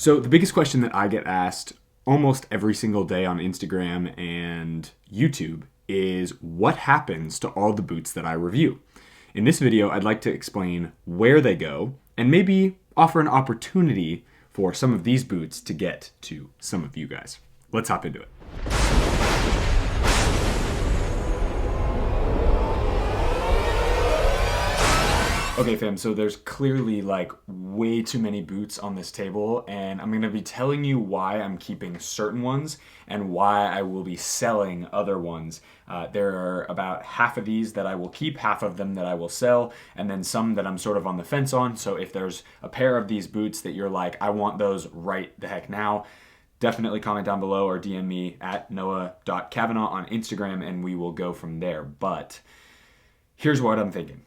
So the biggest question that I get asked almost every single day on Instagram and YouTube is what happens to all the boots that I review? In this video, I'd like to explain where they go and maybe offer an opportunity for some of these boots to get to some of you guys. Let's hop into it. Okay fam, so there's clearly like way too many boots on this table, and I'm gonna be telling you why I'm keeping certain ones and why I will be selling other ones. There are about half of these that I will keep, half of them that I will sell, and then some that I'm sort of on the fence on. So if there's a pair of these boots that you're like, I want those right the heck now, definitely comment down below or DM me at noah.cavanaugh on Instagram and we will go from there. But here's what I'm thinking.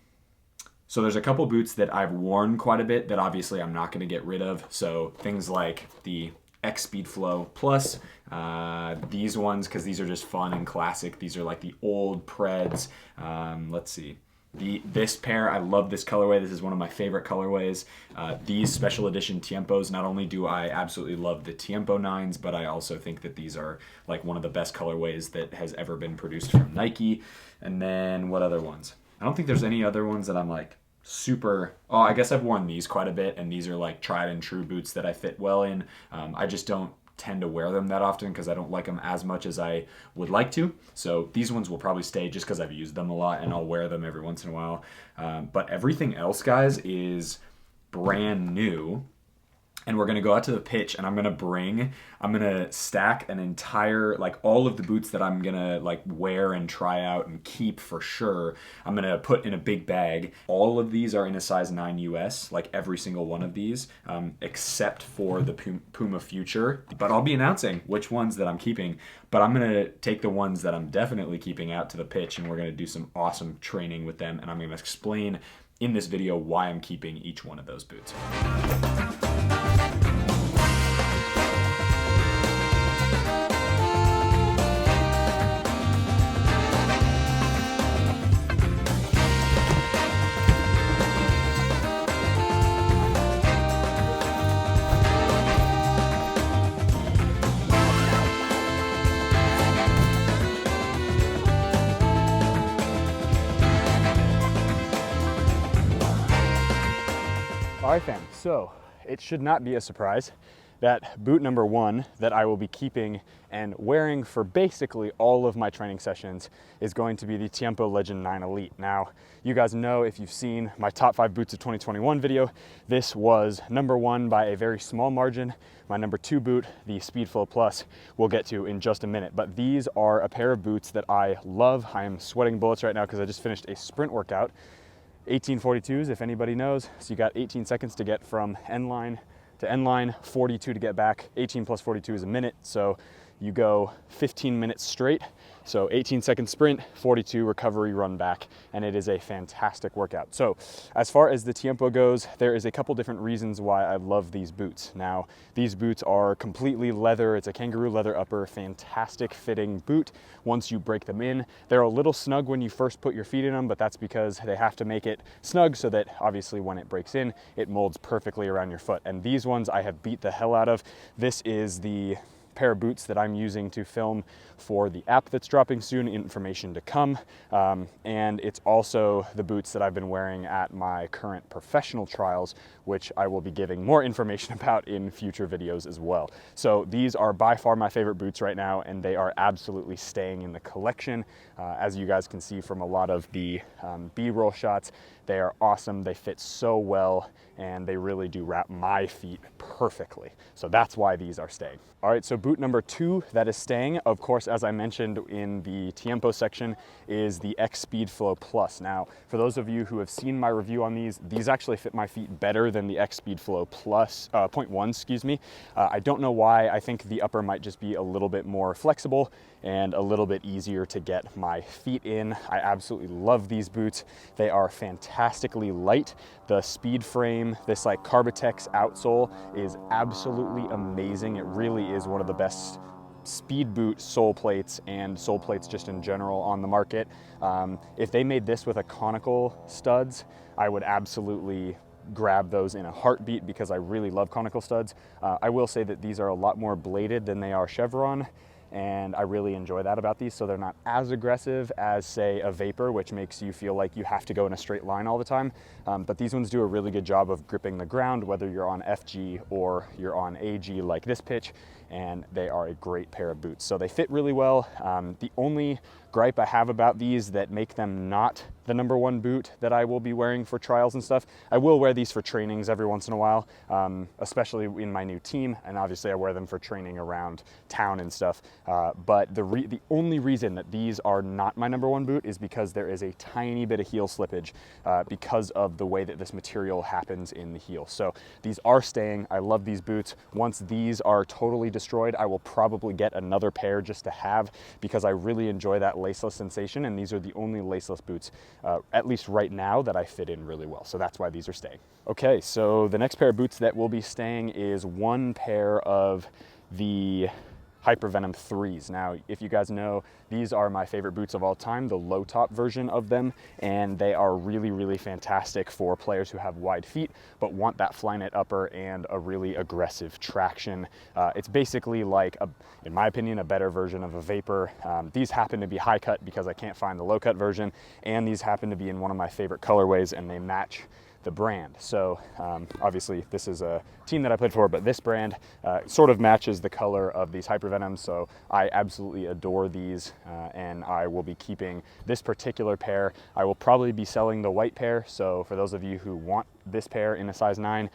So there's a couple boots that I've worn quite a bit that obviously I'm not going to get rid of. So things like the Xspeedflow Plus, these ones, because these are just fun and classic. These are like the old Preds. Let's see. This pair, I love this colorway. This is one of my favorite colorways. These special edition Tiempos, not only do I absolutely love the Tiempo 9s, but I also think that these are like one of the best colorways that has ever been produced from Nike. And then what other ones? I don't think there's any other ones that I'm like super, oh, I guess I've worn these quite a bit, and these are like tried and true boots that I fit well in. I just don't tend to wear them that often because I don't like them as much as I would like to. So these ones will probably stay just because I've used them a lot and I'll wear them every once in a while. But everything else, guys, is brand new. And we're going to go out to the pitch and I'm going to stack an entire, like all of the boots that I'm going to like wear and try out and keep for sure. I'm going to put in a big bag. All of these are in a size 9 US, like every single one of these, except for the Puma Future. But I'll be announcing which ones that I'm keeping, but I'm going to take the ones that I'm definitely keeping out to the pitch and we're going to do some awesome training with them. And I'm going to explain in this video why I'm keeping each one of those boots. All right, fam, so it should not be a surprise that boot number one that I will be keeping and wearing for basically all of my training sessions is going to be the Tiempo Legend 9 Elite. Now, you guys know if you've seen my top 5 boots of 2021 video, this was number one by a very small margin. My number 2 boot, the Xspeedflow Plus, we'll get to in just a minute. But these are a pair of boots that I love. I am sweating bullets right now because I just finished a sprint workout. 1842s, if anybody knows. So you got 18 seconds to get from end line to end line, 42 to get back. 18 plus 42 is a minute. So you go 15 minutes straight. So 18-second sprint, 42 recovery run back, and it is a fantastic workout. So as far as the Tiempo goes, there is a couple different reasons why I love these boots. Now, these boots are completely leather. It's a kangaroo leather upper, fantastic fitting boot once you break them in. They're a little snug when you first put your feet in them, but that's because they have to make it snug so that obviously when it breaks in, it molds perfectly around your foot. And these ones I have beat the hell out of. This is the pair of boots that I'm using to film for the app that's dropping soon, information to come. And it's also the boots that I've been wearing at my current professional trials, which I will be giving more information about in future videos as well. So these are by far my favorite boots right now, and they are absolutely staying in the collection. As you guys can see from a lot of the B-roll shots, they are awesome. They fit so well, and they really do wrap my feet perfectly. So that's why these are staying. All right, so boot number 2 that is staying, of course, as I mentioned in the Tiempo section, is the Xspeedflow Plus. Now, for those of you who have seen my review on these actually fit my feet better than the Xspeedflow Plus, 0.1, excuse me. I don't know why. I think the upper might just be a little bit more flexible and a little bit easier to get my feet in. I absolutely love these boots. They are fantastically light. The speed frame, this like Carbitex outsole is absolutely amazing. It really is one of the best speed boot sole plates and sole plates just in general on the market. If they made this with a conical studs, I would absolutely grab those in a heartbeat because I really love conical studs. I will say that these are a lot more bladed than they are chevron, and I really enjoy that about these. So they're not as aggressive as, say, a Vapor, which makes you feel like you have to go in a straight line all the time. But these ones do a really good job of gripping the ground, whether you're on FG or you're on AG like this pitch, and they are a great pair of boots. So they fit really well. The only gripe I have about these that make them not the #1 boot that I will be wearing for trials and stuff, I will wear these for trainings every once in a while, especially in my new team, and obviously I wear them for training around town and stuff. But the only reason that these are not my #1 boot is because there is a tiny bit of heel slippage because of the way that this material happens in the heel. So these are staying. I love these boots. Once these are totally destroyed, I will probably get another pair just to have, because I really enjoy that laceless sensation, and these are the only laceless boots, at least right now, that I fit in really well. So that's why these are staying. Okay, so the next pair of boots that will be staying is one pair of the Hypervenom Threes. Now, if you guys know, these are my favorite boots of all time, the low top version of them, and they are really, really fantastic for players who have wide feet but want that Flyknit upper and a really aggressive traction. It's basically like, in my opinion, a better version of a Vapor. These happen to be high cut because I can't find the low cut version, and these happen to be in one of my favorite colorways, and they match the brand. So obviously this is a team that I played for, but this brand sort of matches the color of these Hypervenoms, so I absolutely adore these, and I will be keeping this particular pair. I will probably be selling the white pair, so for those of you who want this pair in a size 9,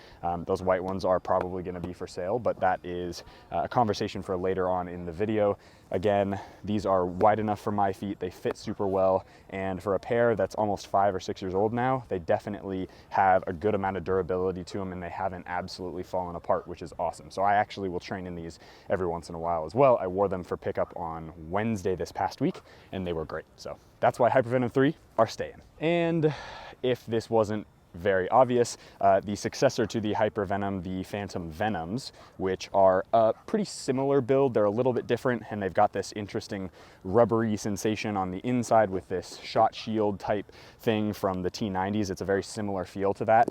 those white ones are probably going to be for sale, but that is a conversation for later on in the video. Again, these are wide enough for my feet, they fit super well, and for a pair that's almost 5 or 6 years old now, they definitely have a good amount of durability to them, and they haven't absolutely fallen apart, which is awesome. So I actually will train in these every once in a while as well. I wore them for pickup on Wednesday this past week, and they were great. So that's why Hypervenom 3 are staying. And if this wasn't very obvious, the successor to the Hypervenom, the Phantom Venoms, which are a pretty similar build. They're a little bit different, and they've got this interesting rubbery sensation on the inside with this shot shield type thing from the T90s. It's a very similar feel to that.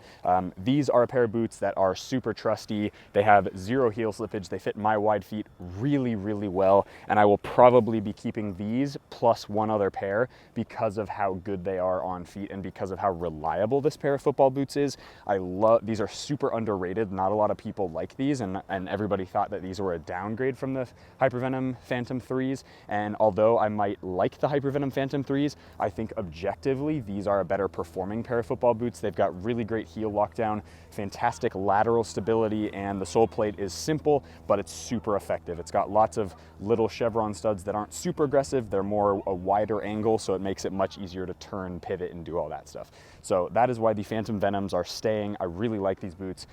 These are a pair of boots that are super trusty. They have zero heel slippage. They fit my wide feet really, really well, and I will probably be keeping these plus one other pair because of how good they are on feet and because of how reliable this pair of football boots is. I love these. Are super underrated. Not a lot of people like these, and everybody thought that these were a downgrade from the Hypervenom Phantom Threes. And although I might like the Hypervenom Phantom Threes, I think objectively these are a better performing pair of football boots. They've got really great heel lockdown, fantastic lateral stability, and the sole plate is simple, but it's super effective. It's got lots of little chevron studs that aren't super aggressive. They're more a wider angle, so it makes it much easier to turn, pivot, and do all that stuff. So that is why the Phantom Venoms are staying. I really like these boots.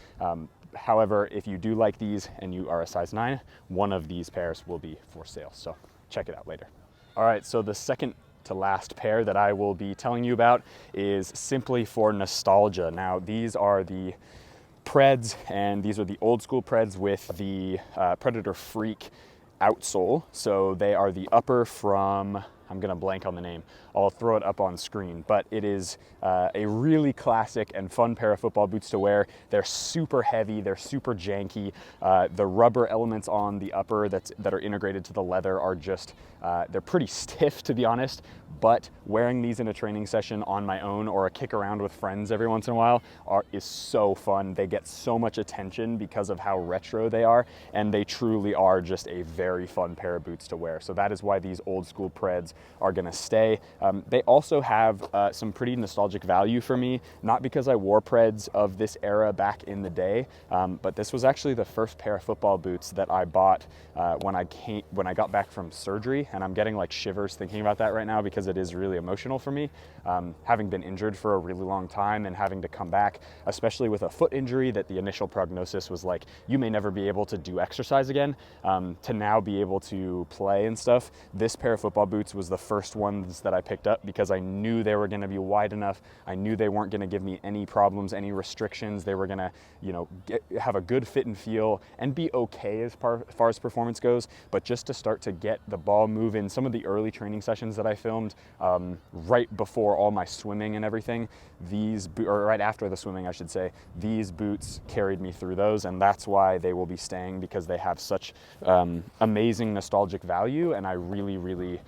However, if you do like these and you are a size 9, one of these pairs will be for sale. So check it out later. All right, so the second to last pair that I will be telling you about is simply for nostalgia. Now, these are the Preds, and these are the old school Preds with the Predator Freak outsole. So they are the upper from, I'm gonna blank on the name. I'll throw it up on screen, but it is a really classic and fun pair of football boots to wear. They're super heavy, they're super janky. The rubber elements on the upper that are integrated to the leather are just, they're pretty stiff, to be honest, but wearing these in a training session on my own or a kick around with friends every once in a while is so fun. They get so much attention because of how retro they are, and they truly are just a very fun pair of boots to wear. So that is why these old school Preds are gonna stay. They also have some pretty nostalgic value for me, not because I wore Preds of this era back in the day, but this was actually the first pair of football boots that I bought when I got back from surgery, and I'm getting like shivers thinking about that right now because it is really emotional for me. Having been injured for a really long time and having to come back, especially with a foot injury that the initial prognosis was like, you may never be able to do exercise again, to now be able to play and stuff. This pair of football boots was was the first ones that I picked up because I knew they were gonna be wide enough. I knew they weren't gonna give me any problems, any restrictions. They were gonna, you know, have a good fit and feel and be okay as far as performance goes. But just to start to get the ball moving, some of the early training sessions that I filmed right before all my swimming and everything, or right after the swimming, I should say, these boots carried me through those, and that's why they will be staying, because they have such amazing nostalgic value. And I really,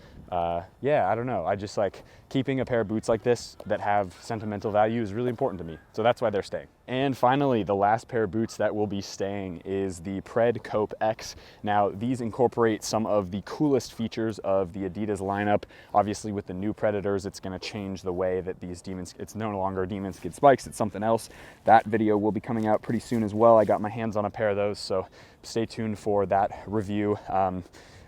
yeah, I don't know. I just like keeping a pair of boots like this that have sentimental value is really important to me. So that's why they're staying. And finally, the last pair of boots that will be staying is the Pred Cope X. Now, these incorporate some of the coolest features of the Adidas lineup. Obviously, with the new Predators, it's going to change the way that these it's no longer Demon Skid spikes, it's something else. That video will be coming out pretty soon as well. I got my hands on a pair of those, so stay tuned for that review.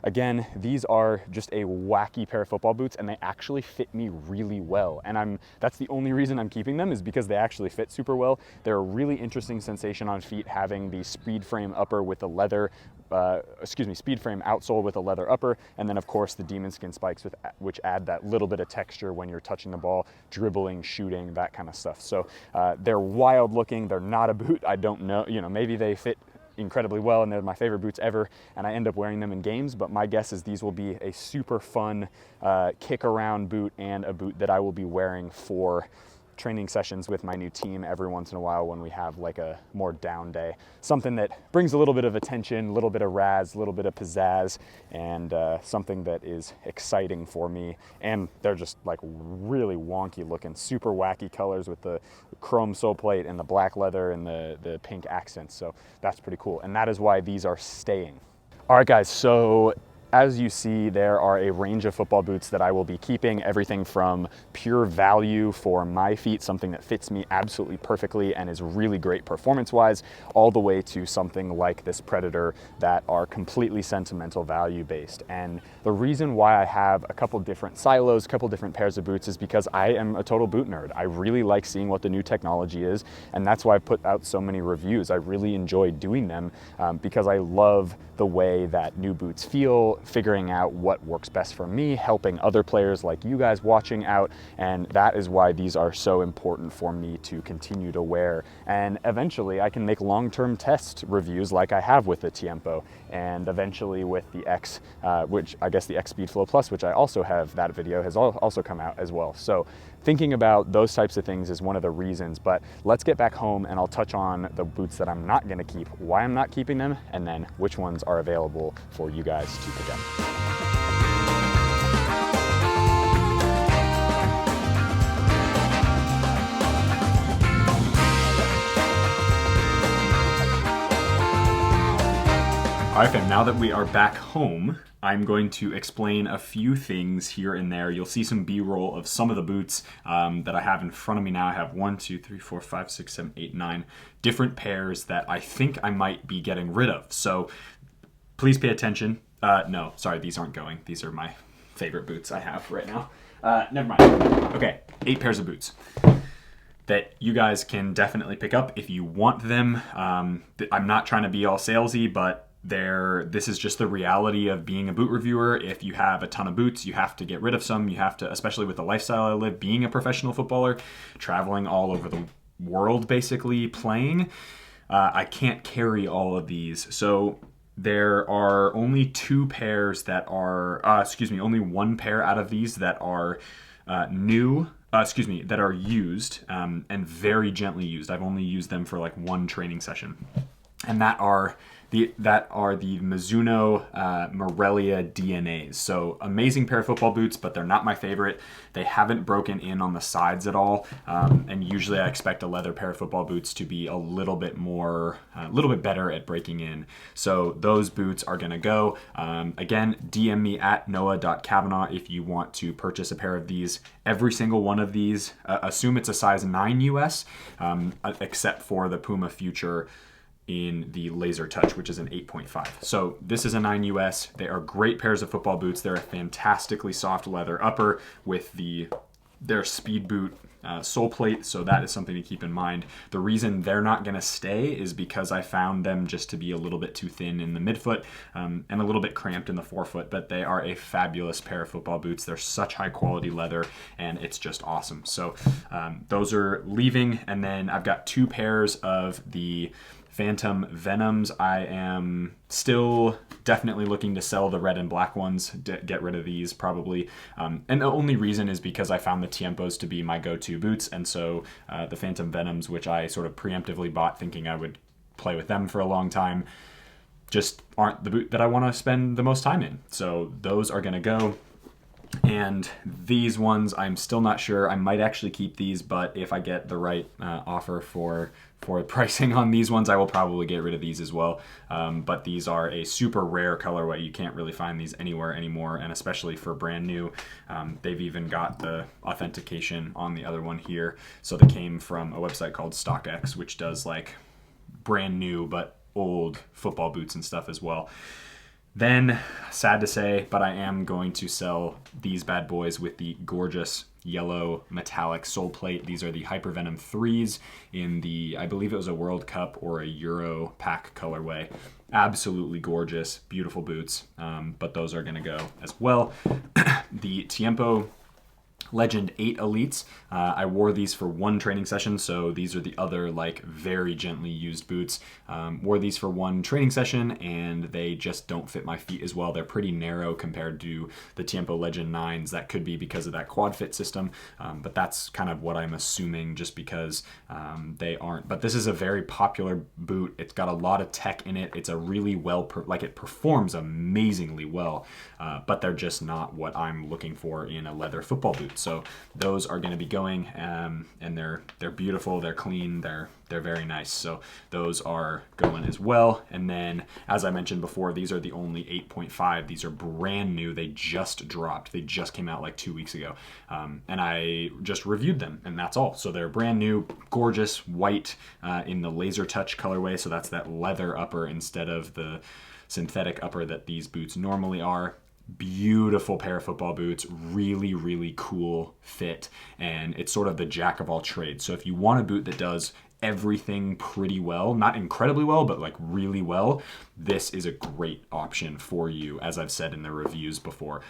Again, these are just a wacky pair of football boots, and they actually fit me really well. And that's the only reason I'm keeping them, is because they actually fit super well. They're a really interesting sensation on feet, having the speed frame upper with the leather, speed frame outsole with a leather upper, and then of course the Demon Skin spikes, which add that little bit of texture when you're touching the ball, dribbling, shooting, that kind of stuff. So they're wild looking. They're not a boot. I don't know, you know, maybe they fit incredibly well and they're my favorite boots ever and I end up wearing them in games, but my guess is these will be a super fun kick around boot, and a boot that I will be wearing for training sessions with my new team every once in a while when we have like a more down day. Something that brings a little bit of attention, a little bit of razz, a little bit of pizzazz, and something that is exciting for me. And they're just like really wonky looking, super wacky colors with the chrome sole plate and the black leather and the pink accents. So that's pretty cool. And that is why these are staying. All right, guys, so as you see, there are a range of football boots that I will be keeping, everything from pure value for my feet, something that fits me absolutely perfectly and is really great performance-wise, all the way to something like this Predator that are completely sentimental value based. And the reason why I have a couple different silos, a couple different pairs of boots, is because I am a total boot nerd. I really like seeing what the new technology is, and that's why I put out so many reviews. I really enjoy doing them because I love the way that new boots feel, figuring out what works best for me, helping other players like you guys watching out, and that is why these are so important for me to continue to wear. And eventually I can make long-term test reviews like I have with the Tiempo, and eventually with the X, which I guess the Xspeedflow Plus, which I also have, that video has also come out as well. So thinking about those types of things is one of the reasons. But let's get back home and I'll touch on the boots that I'm not gonna keep, why I'm not keeping them, and then which ones are available for you guys to pick up. All right, fam, now that we are back home, I'm going to explain a few things here and there. You'll see some B-roll of some of the boots that I have in front of me now. I have 1, 2, 3, 4, 5, 6, 7, 8, 9 different pairs that I think I might be getting rid of. So please pay attention. No, sorry, these aren't going. These are my favorite boots I have right now. Never mind. Okay, 8 pairs of boots that you guys can definitely pick up if you want them. I'm not trying to be all salesy, but this is just the reality of being a boot reviewer. If you have a ton of boots, you have to get rid of some. You have to, especially with the lifestyle I live, being a professional footballer, traveling all over the world basically playing, I can't carry all of these. So there are only 2 pairs that are, only 1 pair out of these that are that are used and very gently used. I've only used them for like 1 training session, and that are the Mizuno Morelia DNAs. So amazing pair of football boots, but they're not my favorite. They haven't broken in on the sides at all. And usually I expect a leather pair of football boots to be a little bit better at breaking in. So those boots are gonna go. Again, DM me at noah.cavanaugh if you want to purchase a pair of these. Every single one of these, assume it's a size 9 US, except for the Puma Future in the Laser Touch, which is an 8.5. So this is a 9 US. They are great pairs of football boots. They're a fantastically soft leather upper with the their speed boot sole plate, so that is something to keep in mind. The reason they're not going to stay is because I found them just to be a little bit too thin in the midfoot and a little bit cramped in the forefoot, but they are a fabulous pair of football boots. They're such high quality leather, and it's just awesome. So those are leaving, and then I've got 2 pairs of the Phantom Venoms. I am still definitely looking to sell the red and black ones, get rid of these probably. And the only reason is because I found the Tiempos to be my go-to boots. And so the Phantom Venoms, which I sort of preemptively bought thinking I would play with them for a long time, just aren't the boot that I want to spend the most time in. So those are going to go. And these ones, I'm still not sure. I might actually keep these, but if I get the right offer for pricing on these ones, I will probably get rid of these as well. But these are a super rare colorway. You can't really find these anywhere anymore, and especially for brand new. They've even got the authentication on the other one here. So they came from a website called StockX, which does like brand new but old football boots and stuff as well. Then, sad to say, but I am going to sell these bad boys with the gorgeous yellow metallic sole plate. These are the Hypervenom Threes in the, I believe it was a World Cup or a Euro pack colorway. Absolutely gorgeous, beautiful boots, but those are going to go as well. The Tiempo Legend 8 Elites. I wore these for 1 training session, so these are the other like very gently used boots. Wore these for 1 training session, and they just don't fit my feet as well. They're pretty narrow compared to the Tiempo Legend 9s. That could be because of that quad fit system, but that's kind of what I'm assuming just because they aren't. But this is a very popular boot. It's got a lot of tech in it. It's a really it performs amazingly well, but they're just not what I'm looking for in a leather football boot. So those are going to be going, and they're beautiful, they're clean, they're very nice. So those are going as well. And then, as I mentioned before, these are the only 8.5. These are brand new. They just dropped. They just came out like 2 weeks ago, and I just reviewed them, and that's all. So they're brand new, gorgeous white in the laser touch colorway. So that's that leather upper instead of the synthetic upper that these boots normally are. Beautiful pair of football boots, really, really cool fit, and it's sort of the jack of all trades. So if you want a boot that does everything pretty well, not incredibly well, but like really well, this is a great option for you, as I've said in the reviews before.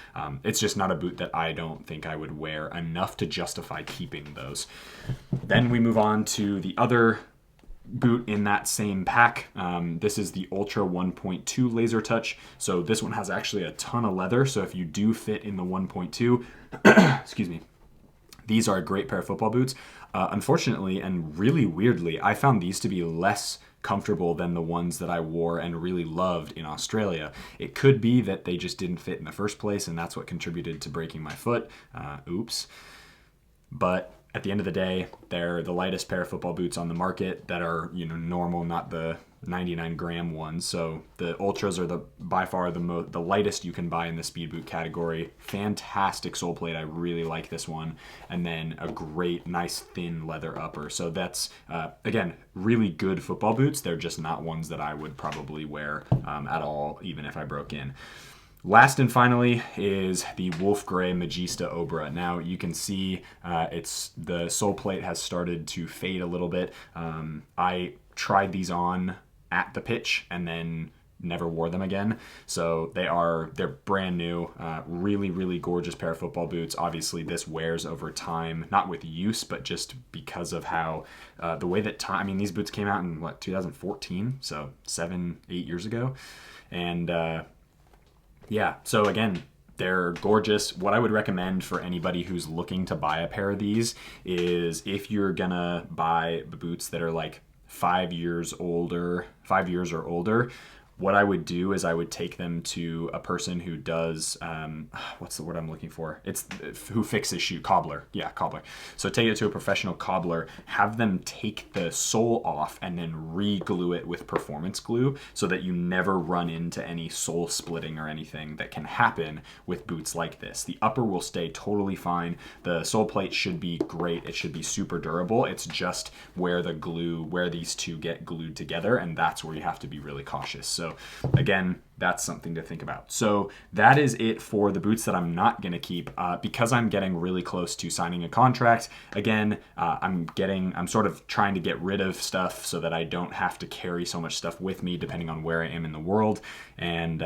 It's just not a boot that I don't think I would wear enough to justify keeping those. Then we move on to the other boot in that same pack. This is the Ultra 1.2 laser touch. So this one has actually a ton of leather. So if you do fit in the 1.2, excuse me, these are a great pair of football boots. Unfortunately, and really weirdly, I found these to be less comfortable than the ones that I wore and really loved in Australia. It could be that they just didn't fit in the first place, and that's what contributed to breaking my foot. Oops. But at the end of the day, they're the lightest pair of football boots on the market that are, normal, not the 99-gram ones. So the Ultras are by far the lightest you can buy in the speed boot category. Fantastic sole plate. I really like this one. And then a great, nice, thin leather upper. So that's, again, really good football boots. They're just not ones that I would probably wear at all, even if I broke in. Last and finally is the Wolf Gray Magista Obra. Now you can see the sole plate has started to fade a little bit. I tried these on at the pitch and then never wore them again. So they're brand new, really, really gorgeous pair of football boots. Obviously this wears over time, not with use, but just because of how the way that these boots came out in 2014, so 7-8 years ago. And yeah, so again, they're gorgeous. What I would recommend for anybody who's looking to buy a pair of these is if you're gonna buy the boots that are like 5 years or older, what I would do is I would take them to a person who does, what's the word I'm looking for? It's who fixes shoe, cobbler. Yeah, cobbler. So take it to a professional cobbler, have them take the sole off and then re-glue it with performance glue so that you never run into any sole splitting or anything that can happen with boots like this. The upper will stay totally fine. The sole plate should be great. It should be super durable. It's just where these two get glued together, and that's where you have to be really cautious. So So again, that's something to think about. So that is it for the boots that I'm not going to keep because I'm getting really close to signing a contract. Again, I'm sort of trying to get rid of stuff so that I don't have to carry so much stuff with me depending on where I am in the world. And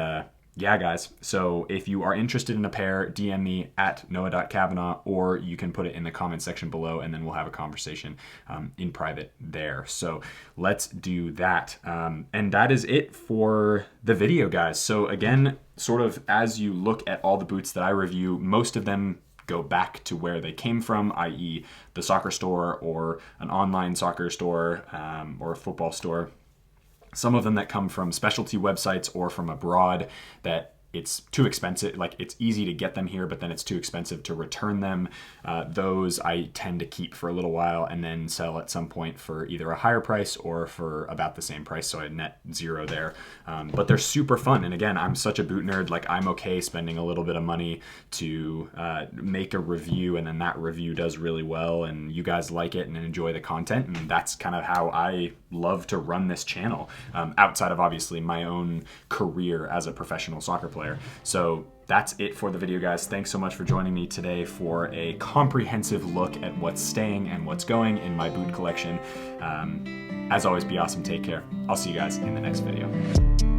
yeah, guys, so if you are interested in a pair, DM me at noah.cavanaugh, or you can put it in the comment section below, and then we'll have a conversation in private there. So let's do that. And that is it for the video, guys. So again, sort of as you look at all the boots that I review, most of them go back to where they came from, i.e. the soccer store or an online soccer store or a football store. Some of them that come from specialty websites or from abroad that it's too expensive, like it's easy to get them here, but then it's too expensive to return them. Those I tend to keep for a little while and then sell at some point for either a higher price or for about the same price, so I net zero there. But they're super fun, and again, I'm such a boot nerd, like I'm okay spending a little bit of money to make a review, and then that review does really well, and you guys like it and enjoy the content, and that's kind of how I love to run this channel, outside of obviously my own career as a professional soccer player. So that's it for the video, guys. Thanks so much for joining me today for a comprehensive look at what's staying and what's going in my boot collection. As always, be awesome, take care. I'll see you guys in the next video.